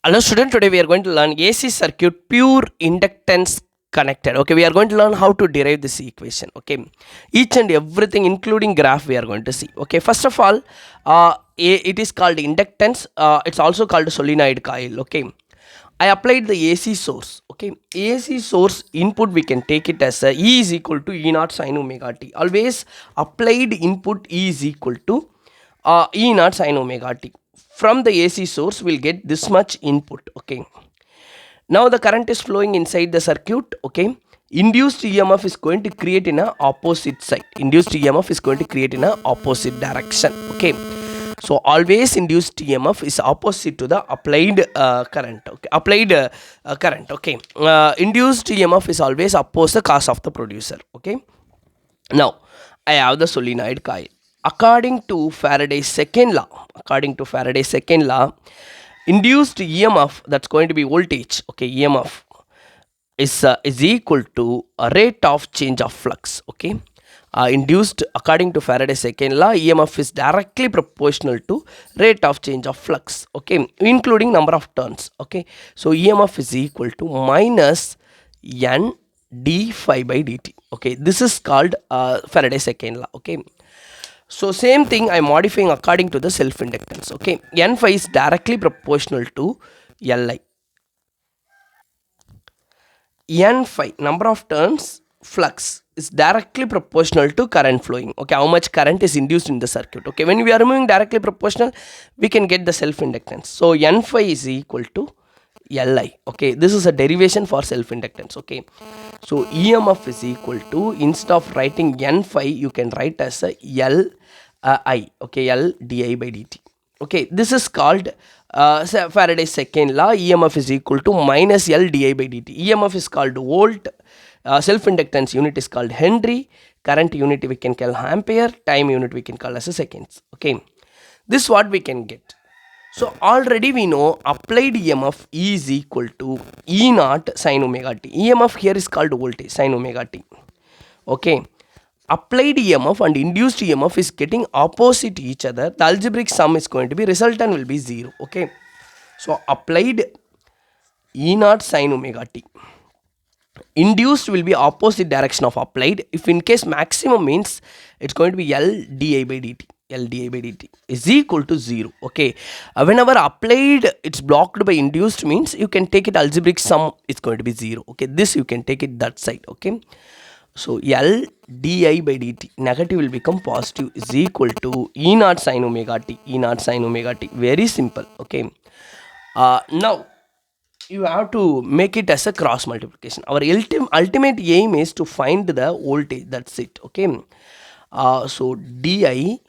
Hello student, today we are going to learn AC circuit pure inductance connected. Okay, we are going to learn how to derive this equation. Okay, each and everything including graph we are going to see. Okay, first of all, it is called inductance. It's also called solenoid coil. Okay, I applied the AC source. Okay, AC source input we can take it as E is equal to E naught sin omega t. Always applied input E is equal to E naught sin omega t. From the AC source we'll get this much input. Okay, now the current is flowing inside the circuit. Okay, induced EMF is going to create in a opposite side. Induced EMF is going to create in a opposite direction. Okay, so always induced EMF is opposite to the applied current. Okay, applied current. Okay, induced EMF is always opposite the cause of the producer. Okay, now I have the solenoid coil. According to Faraday's second law, induced EMF, that's going to be voltage. Okay, EMF is equal to a rate of change of flux. Okay, induced according to Faraday's second law, EMF is directly proportional to rate of change of flux. Okay, including number of turns. Okay, so EMF is equal to minus n d phi by dt. Okay, this is called Faraday's second law. Okay, so same thing I'm modifying according to the self inductance. Okay, n phi is directly proportional to Li. N phi, number of turns, flux, is directly proportional to current flowing. Okay, how much current is induced in the circuit. Okay, when we are removing directly proportional, we can get the self inductance. So n phi is equal to Li. Okay, this is a derivation for self inductance. Okay, so EMF is equal to, instead of writing n phi, you can write as a L I. Okay, L di by dt. Okay, this is called Faraday's second law. EMF is equal to minus L di by dt. EMF is called volt. Self inductance unit is called Henry. Current unit we can call ampere. Time unit we can call as a seconds. Okay, this is what we can get. So already we know applied EMF is equal to E naught sin omega t. EMF here is called voltage, sin omega t. Okay, applied EMF and induced EMF is getting opposite each other. The algebraic sum is going to be, resultant will be 0. Okay, so applied E naught sin omega t. Induced will be opposite direction of applied. If in case maximum means it's going to be L di by dt. L di by dt is equal to 0. Okay, whenever applied it's blocked by induced means you can take it algebraic sum, it's going to be 0. Okay, this you can take it that side. Okay, so L di by dt, negative will become positive, is equal to E naught sin omega t. E naught sin omega t, very simple. Okay, now you have to make it as a cross multiplication. Our ultimate aim is to find the voltage, that's it. Okay, so di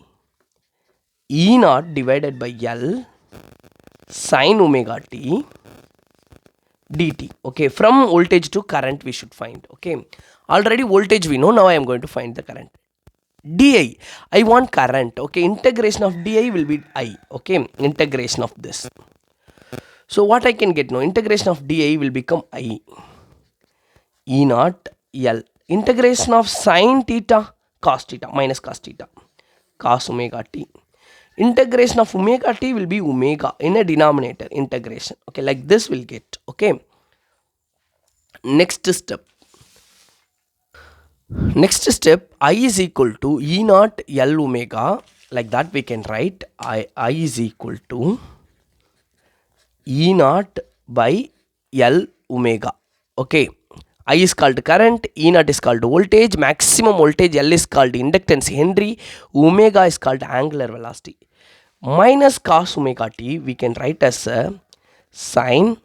E naught divided by L sin omega t dt. Okay, from voltage to current we should find. Okay, already voltage we know, now I am going to find the current. Di, I want current. Okay, integration of di will be I. Okay, integration of this. So what I can get now, integration of di will become I. E naught L. Integration of sin theta, cos theta, minus cos theta, cos omega t. Integration of omega t will be omega in a denominator integration. Okay, like this we'll get. Okay, next step, I is equal to E naught L omega. Like that we can write I is equal to E naught by L omega. Okay, I is called current, E naught is called voltage, maximum voltage, L is called inductance Henry, omega is called angular velocity. Minus cos omega t we can write as a sin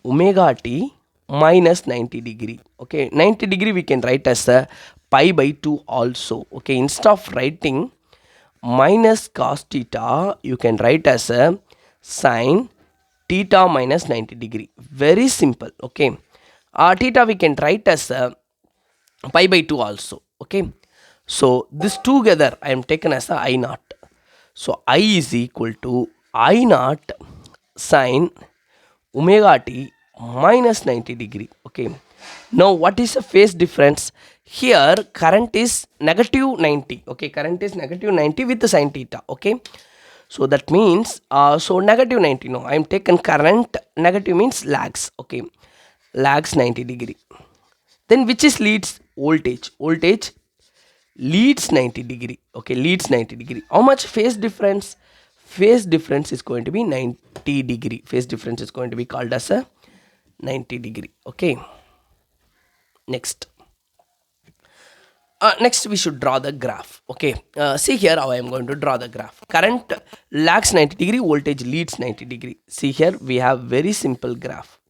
omega t minus 90 degree. Okay, 90 degree we can write as a pi by 2 also. Okay, instead of writing minus cos theta, you can write as a sin theta minus 90 degree. Very simple. Okay, theta we can write as pi by 2 also. Okay, so this together I am taken as a I naught. So I is equal to I naught sin omega t minus 90 degree. Okay, now what is the phase difference? Here current is negative 90. Okay, current is negative 90 with the sin theta. Okay, So that means, so negative 90, no, I am taken current, negative means lags, okay, lags 90 degree. Then which is leads? Voltage. Voltage leads 90 degree, okay, leads 90 degree. How much phase difference? Phase difference is going to be 90 degree. Phase difference is going to be called as a 90 degree, okay. Next. Next we should draw the graph, okay. See here how I am going to draw the graph. Current lags 90 degree, voltage leads 90 degree. See here we have very simple graph.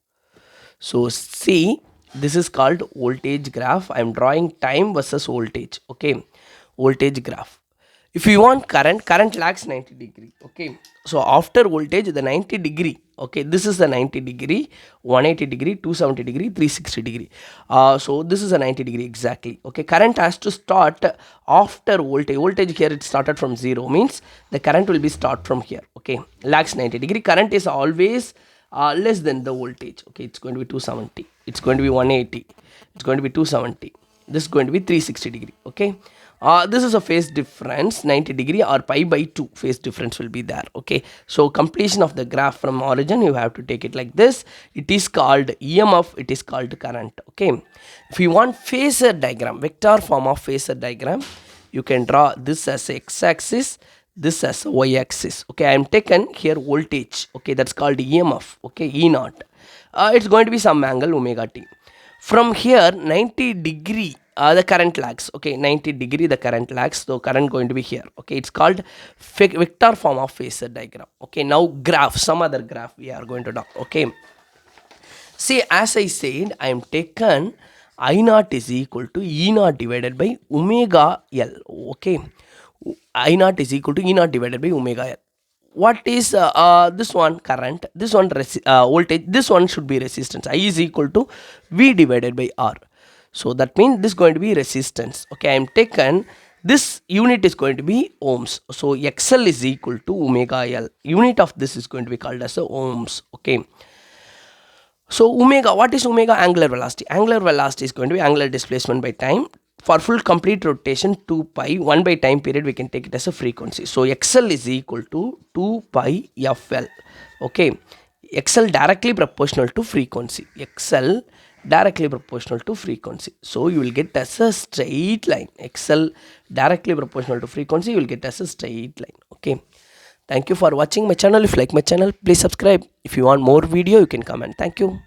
So see, this is called voltage graph. I am drawing time versus voltage, okay, voltage graph. If you want current, current lags 90 degree, okay. So after voltage, the 90 degree, okay, this is the 90 degree, 180 degree, 270 degree, 360 degree. So this is a 90 degree exactly, okay. Current has to start after voltage. Voltage here it started from 0, means the current will be start from here, okay. Lags 90 degree. Current is always less than the voltage, okay. It's going to be 270, it's going to be 180, it's going to be 270, this is going to be 360 degree, okay. This is a phase difference 90 degree, or pi by 2 phase difference will be there, okay. So completion of the graph from origin, you have to take it like this. It is called EMF, it is called current, okay. If you want phasor diagram, vector form of phasor diagram, you can draw this as x-axis, this as y-axis, okay. I am taken here voltage, okay, that's called EMF, okay, E naught. It's going to be some angle omega t. From here 90 degree, the current lags, okay, 90 degree the current lags, so current going to be here, okay. It's called vector form of phasor diagram, okay. Now graph, some other graph we are going to do, okay. See, as I said, I am taken I naught is equal to E naught divided by omega L, okay. I naught is equal to E naught divided by omega L. What is this one? Current, this one voltage, this one should be resistance. I is equal to V divided by R. So that means this is going to be resistance, okay. I am taken, this unit is going to be ohms. So XL is equal to omega L. Unit of this is going to be called as a ohms, okay. So omega, what is omega? Angular velocity. Angular velocity is going to be angular displacement by time. For full complete rotation, 2 pi, 1 by time period, we can take it as a frequency. So XL is equal to 2 pi FL, okay. XL directly proportional to frequency. XL directly proportional to frequency. So you will get as a straight line. XL directly proportional to frequency, you will get as a straight line, okay. Thank you for watching my channel. If you like my channel, please subscribe. If you want more video, you can comment. Thank you.